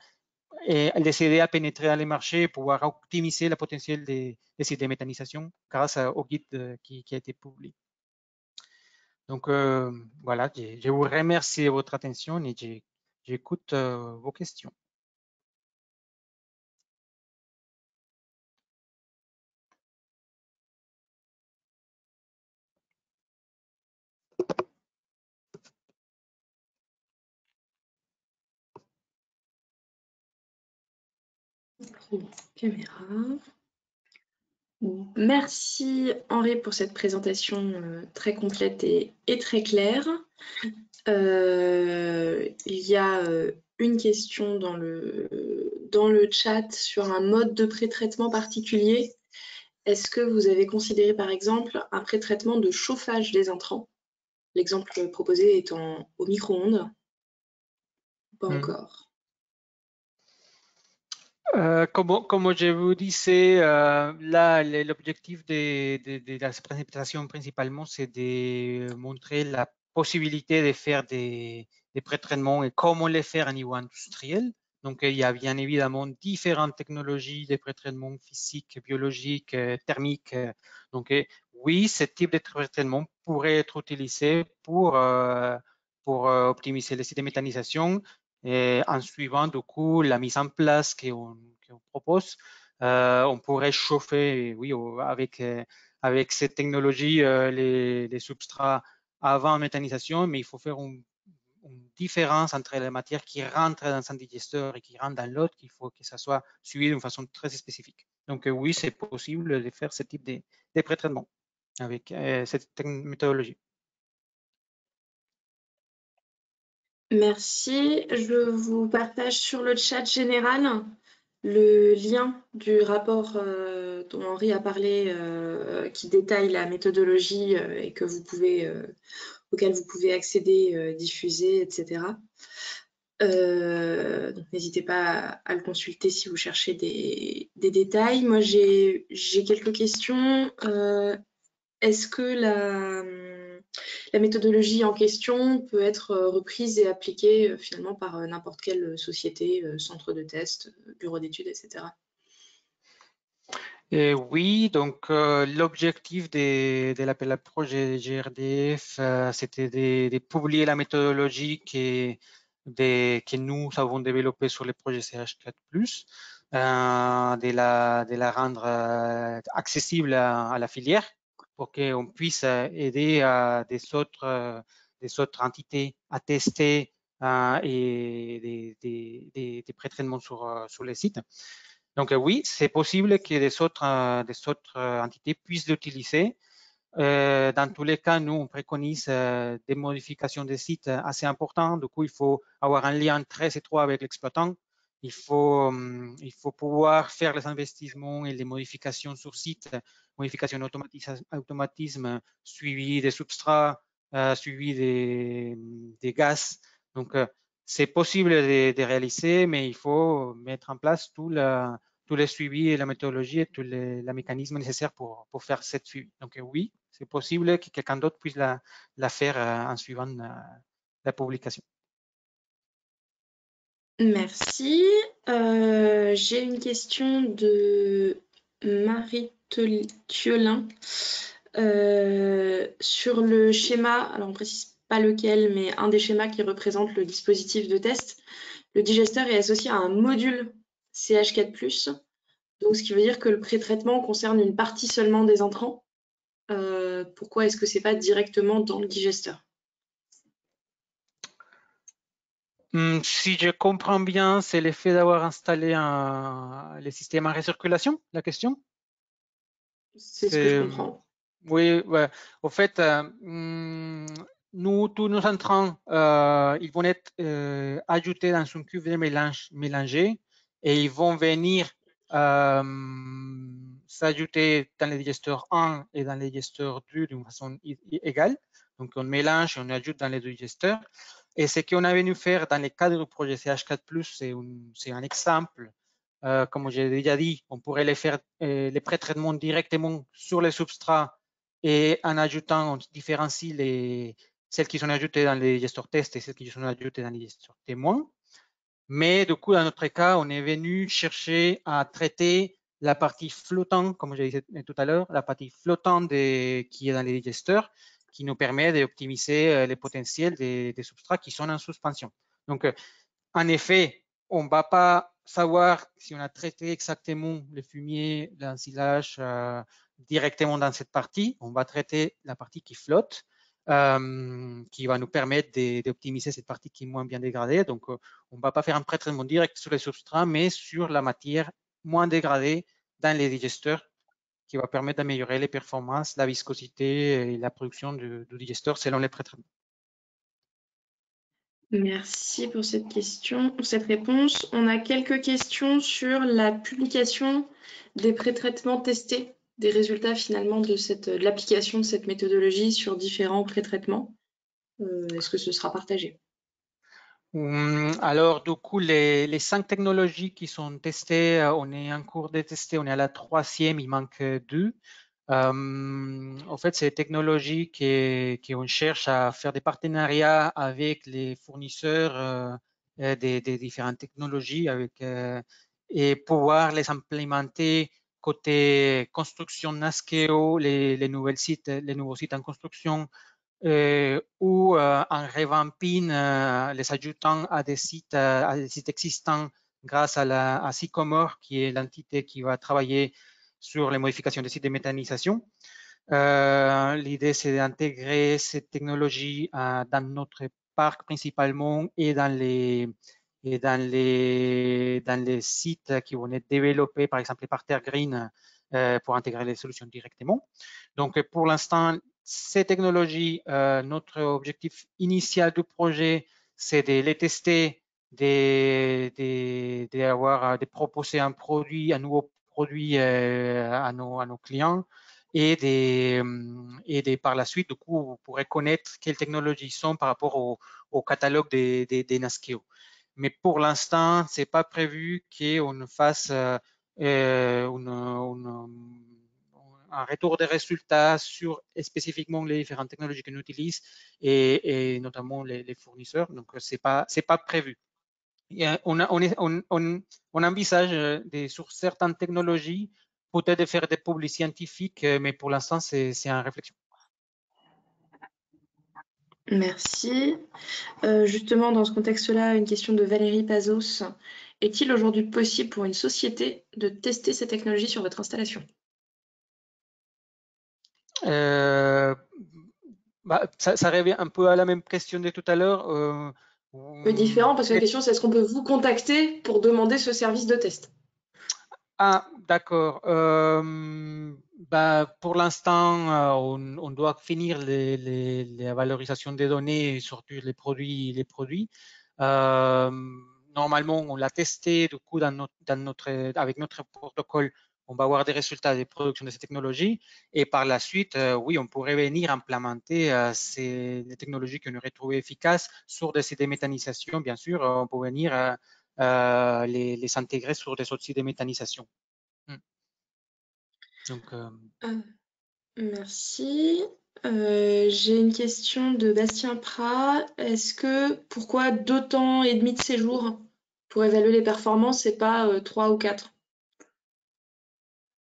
les aider à pénétrer dans les marchés et pouvoir optimiser le potentiel des sites de méthanisation grâce au guide qui a été publié. Donc voilà, je vous remercie de votre attention et j'écoute vos questions. Caméra. Merci Henri pour cette présentation très complète et très claire. Il y a une question dans le chat sur un mode de pré-traitement particulier. Est-ce que vous avez considéré par exemple un pré-traitement de chauffage des intrants? L'exemple proposé étant au micro-ondes? Pas encore. Comme je vous disais, là, l'objectif de la présentation principalement, c'est de montrer la possibilité de faire des pré-traitements et comment les faire à niveau industriel. Donc, il y a bien évidemment différentes technologies de pré-traitement physiques, biologiques, thermiques. Donc, oui, ce type de pré-traitement pourrait être utilisé pour optimiser les sites de méthanisation. Et en suivant du coup la mise en place qu'on propose, on pourrait chauffer, oui, avec cette technologie, les substrats avant méthanisation, mais il faut faire une différence entre les matières qui rentrent dans un digesteur et qui rentrent dans l'autre, qu'il faut que ça soit suivi d'une façon très spécifique. Donc oui, c'est possible de faire ce type de pré-traitement avec cette méthodologie. Merci. Je vous partage sur le chat général le lien du rapport dont Henri a parlé, qui détaille la méthodologie et que vous pouvez, auquel vous pouvez accéder, diffuser, etc. Donc n'hésitez pas à le consulter si vous cherchez des détails. Moi, j'ai quelques questions. Est-ce que la méthodologie en question peut être reprise et appliquée finalement par n'importe quelle société, centre de test, bureau d'études, etc. Oui, donc l'objectif de l'appel à projet GRDF, c'était de publier la méthodologie que nous avons développée sur le projet CH4+, de la rendre accessible à la filière pour qu'on puisse aider des autres entités à tester et des pré-traitements sur les sites. Donc oui, c'est possible que des autres entités puissent l'utiliser. Dans tous les cas, nous, on préconise des modifications des sites assez importantes. Du coup, il faut avoir un lien très étroit avec l'exploitant. Il faut pouvoir faire les investissements et les modifications sur site, modifications automatisme, suivi des substrats, suivi des gaz. Donc, c'est possible de réaliser, mais il faut mettre en place tous les suivis et la méthodologie et tous les mécanismes nécessaires pour faire cette suivi. Donc oui, c'est possible que quelqu'un d'autre puisse la faire en suivant la publication. Merci. J'ai une question de Marie Thiolin sur le schéma, alors on ne précise pas lequel, mais un des schémas qui représente le dispositif de test. Le digesteur est associé à un module CH4+, donc ce qui veut dire que le pré-traitement concerne une partie seulement des entrants. Pourquoi est-ce que c'est pas directement dans le digesteur? Si je comprends bien, c'est l'effet d'avoir installé les systèmes en récirculation, la question? C'est ce que je comprends. Oui, ouais. Au fait, tous nos entrants, ils vont être ajoutés dans une cuve de mélange mélangé et ils vont venir s'ajouter dans les digesteurs 1 et dans les digesteurs 2 d'une façon égale. Donc, on mélange et on ajoute dans les deux digesteurs. Et ce qu'on a venu faire dans le cadre du projet CH4+, c'est un exemple. Comme j'ai déjà dit, on pourrait les faire les pré-traitements directement sur les substrats et en ajoutant, on différencie celles qui sont ajoutées dans les gesteurs tests et celles qui sont ajoutées dans les gesteurs témoins. Mais du coup, dans notre cas, on est venu chercher à traiter la partie flottante, comme j'ai dit tout à l'heure, la partie flottante qui est dans les digesteurs, qui nous permet d'optimiser les potentiels des substrats qui sont en suspension. Donc, en effet, on ne va pas savoir si on a traité exactement le fumier, l'ensilage directement dans cette partie. On va traiter la partie qui flotte, qui va nous permettre d'optimiser cette partie qui est moins bien dégradée. Donc, on ne va pas faire un pré-traitement direct sur les substrats, mais sur la matière moins dégradée dans les digesteurs, qui va permettre d'améliorer les performances, la viscosité et la production du digesteur selon les pré-traitements. Merci pour cette question, pour cette réponse. On a quelques questions sur la publication des pré-traitements testés, des résultats finalement de l'application de cette méthodologie sur différents pré-traitements. Est-ce que ce sera partagé? Alors, du coup, les 5 technologies qui sont testées, on est en cours de tester, on est à la 3e, il manque 2. En fait, c'est des technologies qu'on cherche à faire des partenariats avec les fournisseurs des différentes technologies et pouvoir les implémenter côté construction NASCEO, les nouveaux sites en construction, ou en revampant, les ajoutant à des sites existants grâce à Sycomore, qui est l'entité qui va travailler sur les modifications des sites de méthanisation. L'idée, c'est d'intégrer cette technologie dans notre parc principalement et dans les sites qui vont être développés, par exemple les parterres green, pour intégrer les solutions directement. Donc, pour l'instant, ces technologies, notre objectif initial du projet, c'est de les tester, de proposer un nouveau produit à nos clients et par la suite, du coup, vous pourrez connaître quelles technologies sont par rapport au catalogue des NASCEO. Mais pour l'instant, c'est pas prévu qu'on fasse un retour des résultats sur spécifiquement les différentes technologies qu'on utilise et notamment les fournisseurs. Donc, c'est pas prévu. On envisage sur certaines technologies peut-être de faire des publics scientifiques, mais pour l'instant, c'est en réflexion. Merci. Justement, dans ce contexte-là, une question de Valérie Pazos. Est-il aujourd'hui possible pour une société de tester ces technologies sur votre installation? Ça revient un peu à la même question de tout à l'heure. Un peu différent, parce que la question, c'est est-ce qu'on peut vous contacter pour demander ce service de test? Ah, d'accord. Pour l'instant, on doit finir la valorisation des données et sortir les produits. Normalement, on l'a testé, du coup, avec notre protocole, on va avoir des résultats de production de ces technologies. Et par la suite, oui, on pourrait venir implémenter les technologies qu'on aurait trouvées efficaces sur des sites de méthanisation. Bien sûr, on peut venir les intégrer sur des autres sites de méthanisation. Donc, Merci. J'ai une question de Bastien Prat. Pourquoi 2 temps et demi de séjour pour évaluer les performances et pas 3 ou 4?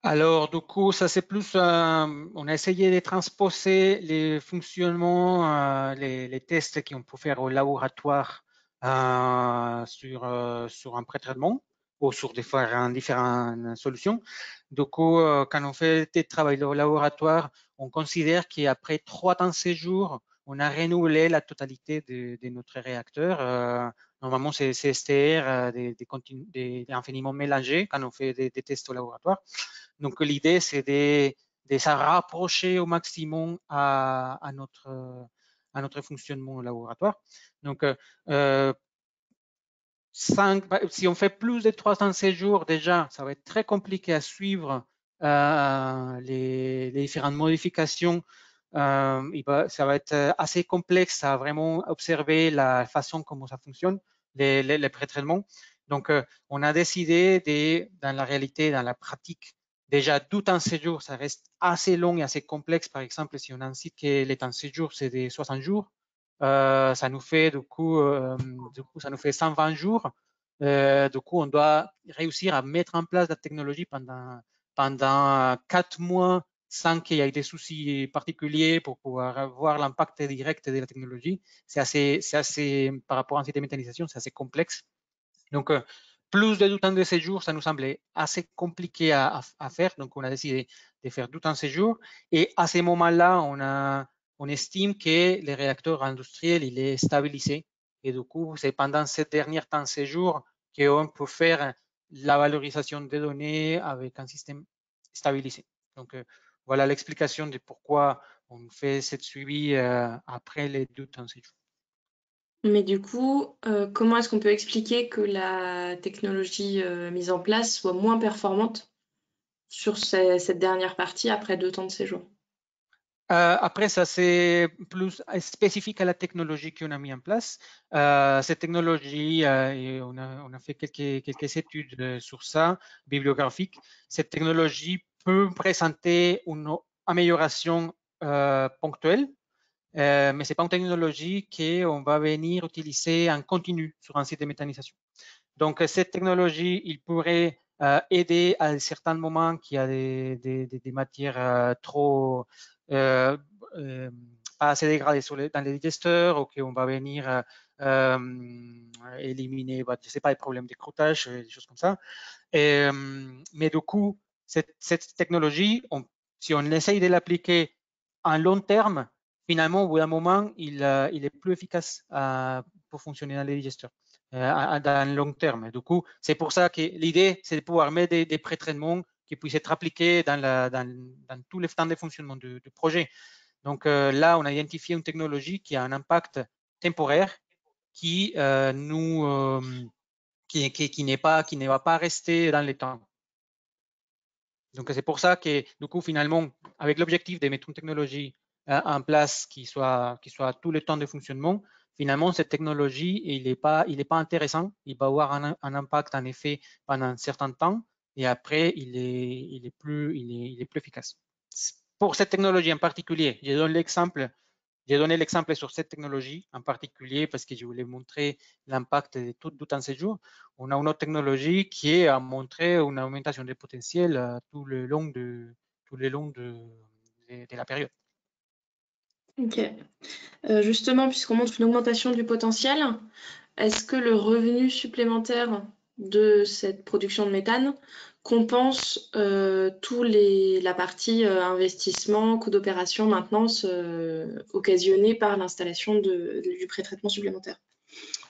alors, du coup, ça c'est plus, on a essayé de transposer les fonctionnements, les tests qu'on peut faire au laboratoire sur un pré-traitement ou sur différentes solutions. Du coup, quand on fait des travaux au laboratoire, on considère qu'après 3 temps de séjour, on a renouvelé la totalité de notre réacteur. Normalement, c'est STR, des infiniment mélangés quand on fait des tests au laboratoire. Donc, l'idée, c'est de se rapprocher au maximum à notre fonctionnement au laboratoire. Donc, si on fait plus de 300 séjours déjà, ça va être très compliqué à suivre les différentes modifications. Ça va être assez complexe à vraiment observer la façon comment ça fonctionne, les pré-traitements. Donc, on a décidé, dans la réalité, dans la pratique, déjà, tout temps de séjour, ça reste assez long et assez complexe. Par exemple, si on a un site que les temps de séjour, c'est des 60 jours, ça nous fait du coup, ça nous fait 120 jours. Du coup, on doit réussir à mettre en place la technologie pendant 4 mois sans qu'il y ait des soucis particuliers pour pouvoir voir l'impact direct de la technologie. C'est assez, par rapport à cette méthanisation, c'est assez complexe. Donc, plus de temps de séjour, ça nous semblait assez compliqué à faire. Donc, on a décidé de faire du temps de séjour. Et à ce moment-là, on estime que le réacteur industriel, il est stabilisé. Et du coup, c'est pendant ces derniers temps de séjour qu'on peut faire la valorisation des données avec un système stabilisé. Donc, voilà l'explication de pourquoi on fait cette suivi après les 2 temps de séjour. Mais du coup, comment est-ce qu'on peut expliquer que la technologie mise en place soit moins performante sur cette dernière partie après 2 temps de séjour? Après, ça, c'est plus spécifique à la technologie qu'on a mis en place. Cette technologie, et on a fait quelques études sur ça, bibliographiques. Cette technologie peut présenter une amélioration ponctuelle, mais ce n'est pas une technologie qu'on va venir utiliser en continu sur un site de méthanisation. Donc, cette technologie, il pourrait aider à certains moments qu'il y a des matières trop pas assez dégradées dans les digesteurs, ou qu'on va venir éliminer, je ne sais pas, les problèmes de croûtage, des choses comme ça. Mais du coup, cette technologie, si on essaye de l'appliquer en long terme, finalement, au bout d'un moment, il est plus efficace pour fonctionner dans les digesteurs dans le long terme. Du coup, c'est pour ça que l'idée, c'est de pouvoir mettre des pré-traitements qui puissent être appliqués dans tous les temps de fonctionnement du projet. Donc là, on a identifié une technologie qui a un impact temporaire qui ne va pas rester dans le temps. Donc c'est pour ça que du coup finalement, avec l'objectif de mettre une technologie en place qui soit tout le temps de fonctionnement, finalement cette technologie il n'est pas intéressant. Il va avoir un impact en effet pendant un certain temps et après il est plus efficace. Pour cette technologie en particulier, j'ai donné l'exemple sur cette technologie en particulier parce que je voulais montrer l'impact de tout en séjour. On a une autre technologie qui a montré une augmentation des potentiels tout le long de la période. Ok. Justement, puisqu'on montre une augmentation du potentiel, est-ce que le revenu supplémentaire de cette production de méthane compense la partie investissement, coût d'opération, maintenance occasionnée par l'installation du pré-traitement supplémentaire?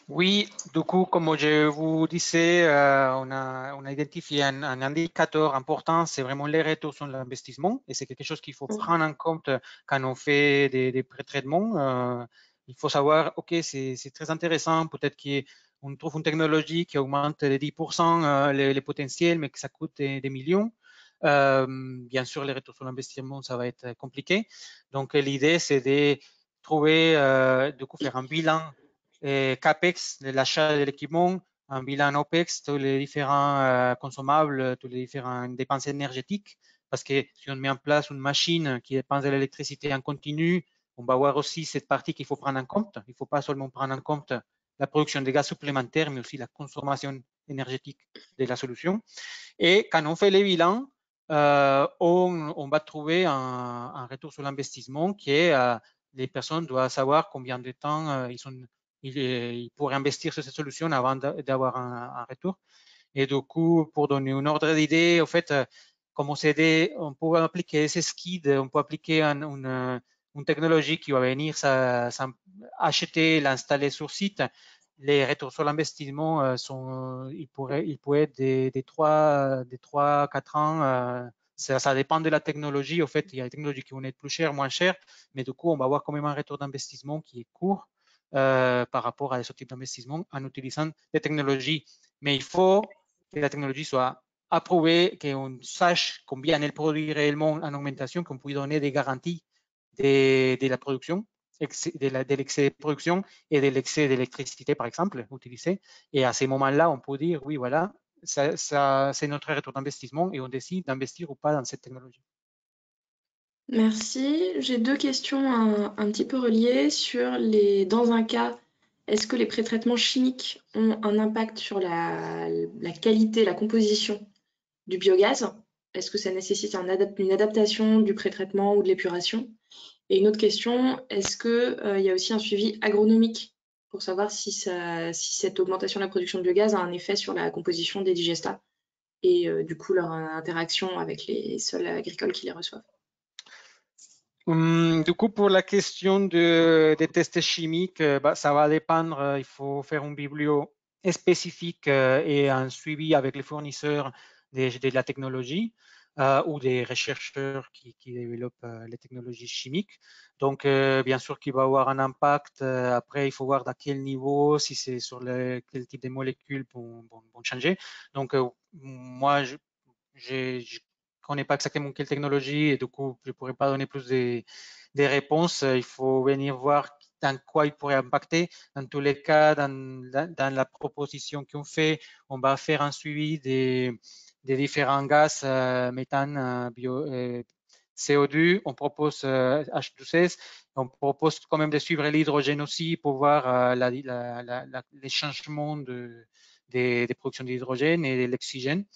Oui, du coup, comme je vous disais, on a identifié un indicateur important, c'est vraiment les retours sur l'investissement et c'est quelque chose qu'il faut prendre en compte quand on fait des pré-traitements. Il faut savoir, OK, c'est très intéressant, peut-être qu'on trouve une technologie qui augmente de 10% les potentiels, mais que ça coûte des millions. Bien sûr, les retours sur l'investissement, ça va être compliqué. Donc, l'idée, c'est de trouver, du coup, faire un bilan CAPEX de l'achat de l'équipement, un bilan OPEX, tous les différents consommables, toutes les différentes dépenses énergétiques, parce que si on met en place une machine qui dépense de l'électricité en continu, on va voir aussi cette partie qu'il faut prendre en compte. Il ne faut pas seulement prendre en compte la production de gaz supplémentaires, mais aussi la consommation énergétique de la solution. Et quand on fait les bilans, on va trouver un retour sur l'investissement qui est les personnes doivent savoir combien de temps ils pourraient investir sur cette solution avant d'avoir un retour. Et du coup, pour donner une ordre d'idée, au fait, comme on peut appliquer ces skids, on peut appliquer une technologie qui va venir acheter, l'installer sur site. Les retours sur l'investissement ils pourraient être des 3 à 4 ans. Ça dépend de la technologie. Au fait, il y a des technologies qui vont être plus chères, moins chères, mais du coup, on va avoir quand même un retour d'investissement qui est court. par rapport à ce type d'investissement en utilisant des technologies. Mais il faut que la technologie soit approuvée, qu'on sache combien elle produit réellement en augmentation, qu'on puisse donner des garanties de la production, de l'excès de production et de l'excès d'électricité, par exemple, utilisé. Et à ce moment-là, on peut dire, oui, voilà, c'est notre retour d'investissement et on décide d'investir ou pas dans cette technologie. Merci. J'ai deux questions un petit peu reliées sur dans un cas, est-ce que les pré-traitements chimiques ont un impact sur la qualité, la composition du biogaz? Est-ce que ça nécessite une adaptation du pré-traitement ou de l'épuration? Et une autre question, est-ce qu'il y a aussi un suivi agronomique pour savoir si cette augmentation de la production de biogaz a un effet sur la composition des digestats et du coup leur interaction avec les sols agricoles qui les reçoivent? Du coup, pour la question des tests chimiques, ça va dépendre. Il faut faire un biblio spécifique et un suivi avec les fournisseurs de la technologie ou des chercheurs qui développent les technologies chimiques. Donc, bien sûr qu'il va avoir un impact. Après, il faut voir à quel niveau, si c'est sur quel type de molécules vont changer. Donc, moi, je connais pas exactement quelle technologie et du coup, je pourrais pas donner plus des réponses. Il faut venir voir dans quoi il pourrait impacter. Dans tous les cas, dans la proposition qu'on fait, on va faire un suivi des différents gaz, méthane, CO2. On propose H2S. On propose quand même de suivre l'hydrogène aussi pour voir les changements des productions d'hydrogène et de l'oxygène.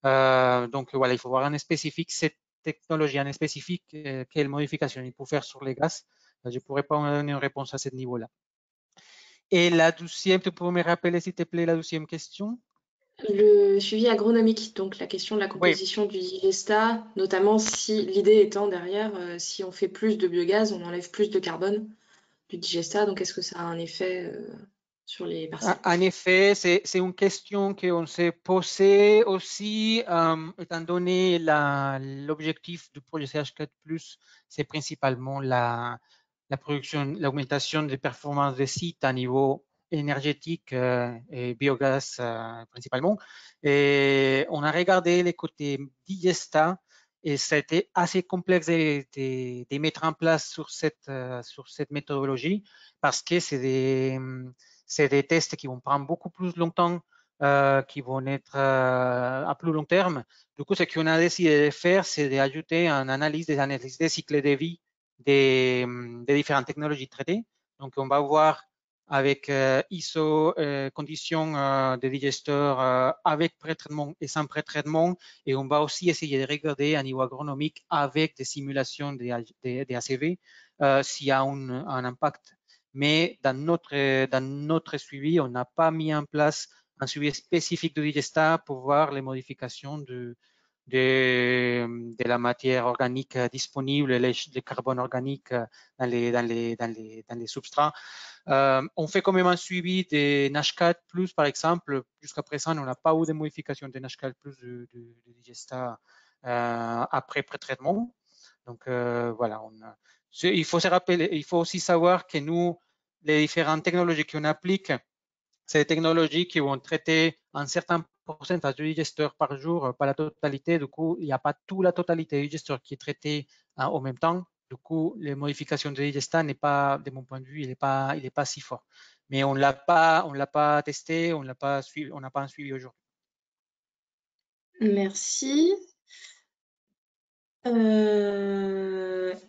Donc voilà, il faut voir en spécifique cette technologie en spécifique, quelle modification il peut faire sur les gaz. Je ne pourrais pas donner une réponse à ce niveau-là. Et la deuxième, tu peux me rappeler s'il te plaît la deuxième question? Le suivi agronomique, donc la question de la Oui, composition du digestat, notamment si l'idée étant derrière, si on fait plus de biogaz, on enlève plus de carbone du digestat, donc est-ce que ça a un effet sur les parcelles? en effet, c'est une question qu'on s'est posée aussi, étant donné l'objectif du projet CH4+, c'est principalement la production, l'augmentation des performances des sites à niveau énergétique et biogaz principalement. Et on a regardé les côtés digestat et ça a été assez complexe de mettre en place sur cette méthodologie parce que c'est des tests qui vont prendre beaucoup plus longtemps, qui vont être à plus long terme. Du coup, ce qu'on a décidé de faire, c'est d'ajouter une analyse des cycles de vie des différentes technologies traitées. Donc, on va voir avec ISO, conditions de digesteur avec pré-traitement et sans pré-traitement. Et on va aussi essayer de regarder à niveau agronomique avec des simulations des ACV s'il y a un impact. Mais dans notre suivi, on n'a pas mis en place un suivi spécifique de digestat pour voir les modifications de la matière organique disponible, le carbone organique dans les substrats. On fait quand même un suivi des NASH4+, par exemple. Jusqu'à présent, on n'a pas eu de modification des NASH4+ de digestat après pré-traitement. Donc, voilà. Il faut se rappeler, il faut aussi savoir que nous, les différentes technologies qu'on applique, c'est des technologies qui vont traiter un certain pourcentage de digesteurs par jour, pas la totalité. Du coup, il n'y a pas toute la totalité des digesteurs qui est traitée en même temps. Du coup, les modifications de digestat n'est pas, de mon point de vue, il n'est pas si fort. Mais on l'a pas testé, on n'a pas un suivi aujourd'hui. Merci.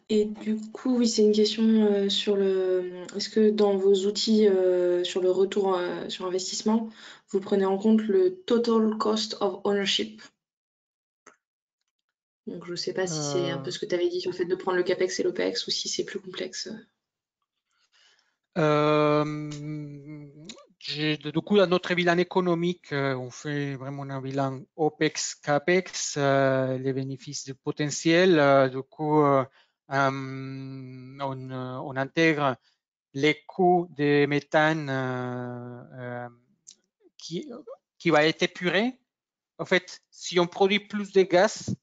Et du coup, oui, c'est une question sur est-ce que dans vos outils sur le retour sur investissement, vous prenez en compte le total cost of ownership? Donc, je ne sais pas si c'est un peu ce que tu avais dit sur le fait de prendre le CAPEX et l'OPEX ou si c'est plus complexe. Du coup, dans notre bilan économique, on fait vraiment un bilan OPEX, CAPEX, les bénéfices du potentiel. Du coup, on intègre les coûts de méthane qui, qui va être épuré. En fait, si on produit plus de gaz,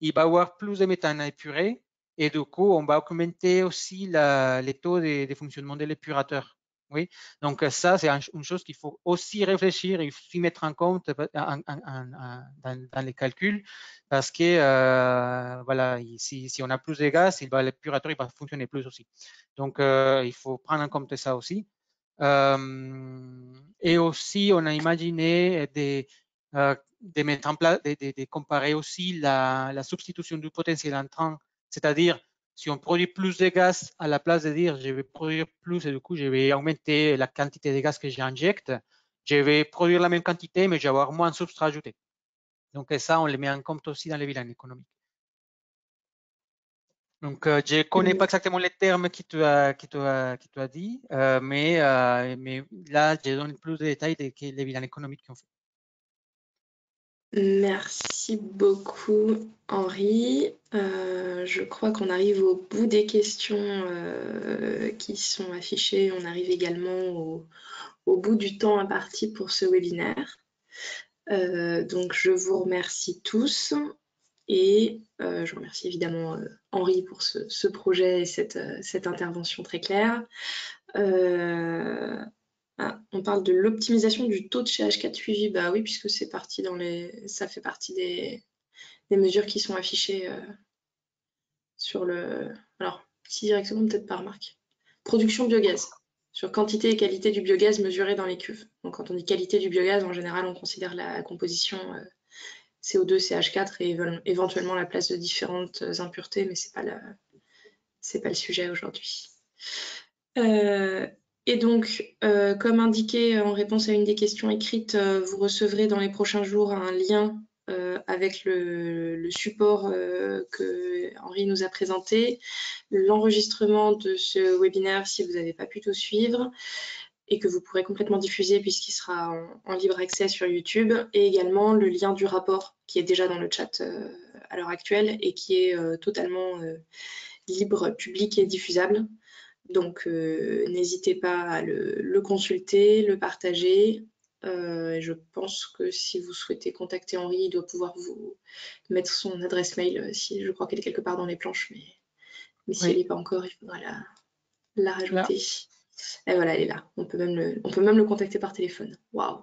il va y avoir plus de méthane à épurer et du coup, on va augmenter aussi les taux de fonctionnement de l'épurateur. Oui, donc ça, c'est une chose qu'il faut aussi réfléchir et aussi mettre en compte dans les calculs, parce que voilà, si on a plus de gaz, l'épurateur va fonctionner plus aussi. Donc, il faut prendre en compte ça aussi. Et aussi, on a imaginé de mettre en place, de comparer aussi la substitution du potentiel entrant, c'est-à-dire si on produit plus de gaz, à la place de dire je vais produire plus et du coup je vais augmenter la quantité de gaz que j'injecte, je vais produire la même quantité mais je vais avoir moins de substrat ajouté. Donc ça, on le met en compte aussi dans les bilans économiques. Donc je ne connais pas exactement les termes que tu as dit, mais là, je donne plus de détails que les bilans économiques qu'on fait. Merci beaucoup, Henri. Je crois qu'on arrive au bout des questions qui sont affichées. On arrive également au bout du temps imparti pour ce webinaire. Donc, je vous remercie tous et je remercie évidemment Henri pour ce projet et cette intervention très claire. On parle de l'optimisation du taux de CH4 suivi. Bah oui, puisque c'est parti ça fait partie des mesures qui sont affichées sur le. Alors, si directement, peut-être par marque. Production biogaz. Sur quantité et qualité du biogaz mesuré dans les cuves. Donc, quand on dit qualité du biogaz, en général, on considère la composition CO2, CH4 et éventuellement la place de différentes impuretés, mais c'est pas le sujet aujourd'hui. Et donc, comme indiqué en réponse à une des questions écrites, vous recevrez dans les prochains jours un lien avec le support que Henri nous a présenté, l'enregistrement de ce webinaire si vous n'avez pas pu tout suivre et que vous pourrez complètement diffuser puisqu'il sera en libre accès sur YouTube, et également le lien du rapport qui est déjà dans le chat à l'heure actuelle et qui est totalement libre, public et diffusable. Donc, n'hésitez pas à le consulter, le partager. Je pense que si vous souhaitez contacter Henri, il doit pouvoir vous mettre son adresse mail, si je crois qu'elle est quelque part dans les planches, mais si elle n'est pas encore, il faudra la rajouter. Et voilà, elle est là. On peut même le contacter par téléphone. Waouh,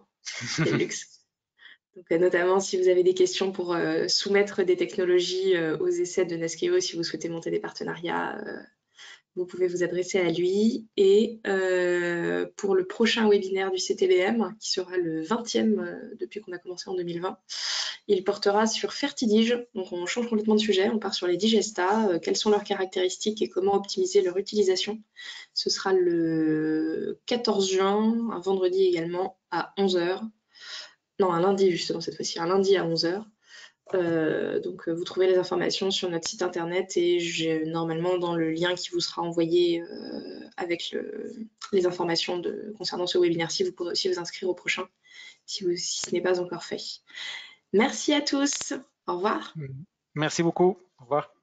quel luxe. Donc, notamment, si vous avez des questions pour soumettre des technologies aux essais de Neskeo, si vous souhaitez monter des partenariats, vous pouvez vous adresser à lui. Et pour le prochain webinaire du CTBM, qui sera le 20e depuis qu'on a commencé en 2020, il portera sur Fertidige. Donc on change complètement de sujet, on part sur les digestats, quelles sont leurs caractéristiques et comment optimiser leur utilisation. Ce sera le 14 juin, un vendredi également, à 11h. Non, un lundi justement cette fois-ci, un lundi à 11h. Donc vous trouvez les informations sur notre site internet et normalement dans le lien qui vous sera envoyé avec les informations concernant ce webinaire, si vous pourrez aussi vous inscrire au prochain si ce n'est pas encore fait. Merci à tous. Au revoir. Merci beaucoup. Au revoir.